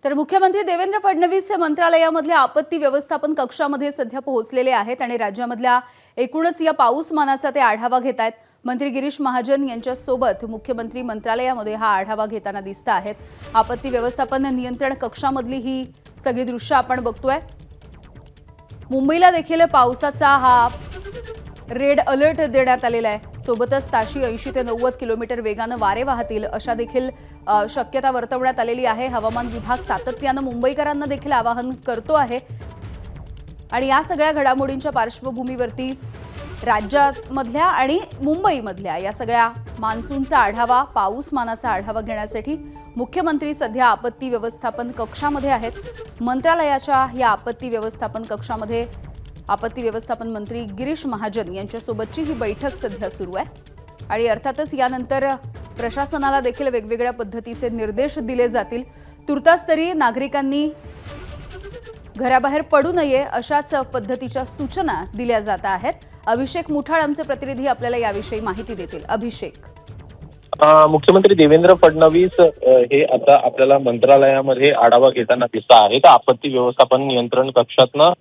तर मुख्यमंत्री देवेंद्र फडणवीस हे मंत्रालयामधल्या आपत्ती व्यवस्थापन कक्षामध्ये सध्या पोहोचलेले आहेत आणि राज्यामधल्या एकूणच या पाऊसमानाचा ते आढावा घेत आहेत। मंत्री गिरीश महाजन यांच्या सोबत मुख्यमंत्री मंत्रालयामध्ये हा आढावा घेताना दिसत आहेत। आपत्ती व्यवस्थापन नियंत्रण कक्षामधली ही सगळी दृश्य आपण बघतोय। मुंबईला देखील पावसाचा हा रेड अलर्ट देण्यात आलेला आहे। सोबतच ताशी 80 ते 90 किलोमीटर वेगाने वारे वाहतील अशा देखील शक्यता वर्तवण्यात आलेली आहे। हवामान विभाग सातत्याने मुंबईकरांना देखील आवाहन करतो आहे आणि या सगळ्या घडामोडींच्या पार्श्वभूमीवरती राज्यामधल्या आणि मुंबईमधल्या या सगळ्या मान्सूनचा आढावा, पाऊसमानाचा आढावा घेण्यासाठी मुख्यमंत्री सध्या आपत्ती व्यवस्थापन कक्षामध्ये आहेत। मंत्रालयाच्या या आपत्ती व्यवस्थापन कक्षामध्ये आपत्ती व्यवस्थापन मंत्री गिरीश महाजन यांच्यासोबतची ही बैठक सध्या सुरू आहे आणि अर्थातच यानंतर प्रशासनाला देखील वेगवेगळ्या पद्धतीचे निर्देश दिले जातील। तुर्तास तरी नागरिकांनी घराबाहेर पडू नये अशाच पद्धतीच्या सूचना दिल्या जात आहेत। अभिषेक मुठाळ आमचे प्रतिनिधी आपल्याला याविषयी माहिती देतील। अभिषेक, मुख्यमंत्री देवेंद्र फडणवीस हे आता आपल्याला मंत्रालयामध्ये आढावा घेताना दिसत आहेत। आपत्ती व्यवस्थापन नियंत्रण कक्षातनं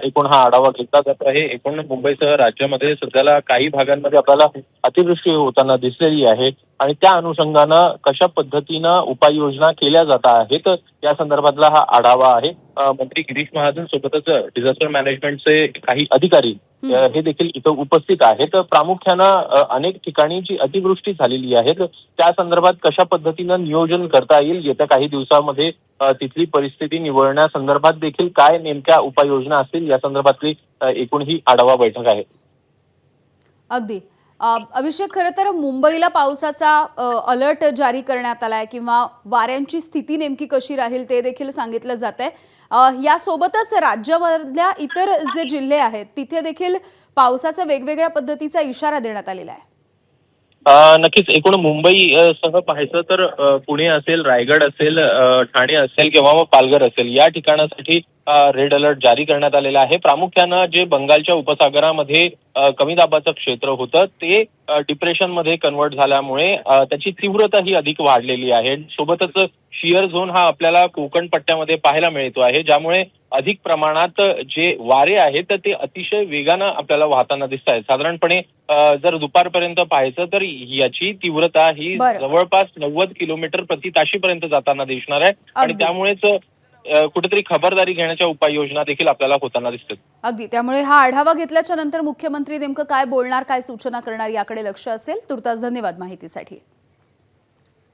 एकूण हा आढावा घेतला जात आहे। एकूण मुंबईसह राज्यामध्ये सध्याला काही भागांमध्ये आपल्याला अतिवृष्टी होताना दिसलेली आहे आणि त्या अनुषंगानं कशा पद्धतीनं उपाययोजना केल्या जात आहेत या संदर्भातला हा आढावा आहे। मंत्री गिरीश महाजन सोबतच डिझास्टर मॅनेजमेंटचे काही अधिकारी हे देखील इथं उपस्थित आहेत। प्रामुख्यानं अनेक ठिकाणी जी अतिवृष्टी झालेली आहे त्या संदर्भात कशा पद्धतीनं नियोजन करता येईल, येत्या काही दिवसांमध्ये तिथली परिस्थिती निवळण्यासंदर्भात देखील काय नेमक्या उपाययोजना असतील या संदर्भातली एकूण ही आढावा बैठक आहे। अगदी अभिषेक, खरं तर मुंबईला पावसाचा अलर्ट जारी करण्यात आलाय किंवा वाऱ्यांची स्थिती नेमकी कशी राहील ते देखील सांगितलं जातंय। यासोबतच राज्यामधल्या इतर जे जिल्हे आहेत तिथे देखील पावसाचा वेगवेगळ्या पद्धतीचा इशारा देण्यात आलेला आहे। नक्कीच एकूण मुंबई सह पाहायचं तर पुणे असेल, रायगड असेल, ठाणे असेल किंवा मग पालघर असेल या ठिकाणासाठी रेड अलर्ट जारी करण्यात आलेला आहे। प्रामुख्यानं जे बंगालच्या उपसागरामध्ये कमी दाबाचं क्षेत्र होतं ते डिप्रेशनमध्ये कन्वर्ट झाल्यामुळे त्याची तीव्रता ही अधिक वाढलेली आहे। सोबतच शियर झोन हा आपल्याला कोकण पट्ट्यामध्ये पाहायला मिळतो आहे, ज्यामुळे अधिक प्रमाणात जे वारे आहेत ते अतिशय वेगानं आपल्याला वाहताना दिसत आहेत। साधारणपणे जर दुपारपर्यंत पाहायचं तर याची तीव्रता ही जवळपास 90 किलोमीटर प्रति ताशीपर्यंत जाताना दिसणार आहे आणि त्यामुळेच कुठेतरी खबरदारी घेण्याच्या उपाययोजना देखील आपल्याला होताना दिसतात। अगदी, त्यामुळे हा आढावा घेतल्याच्या नंतर मुख्यमंत्री नेमकं काय बोलणार, काय सूचना करणार याकडे लक्ष असेल। तुर्तास धन्यवाद माहितीसाठी।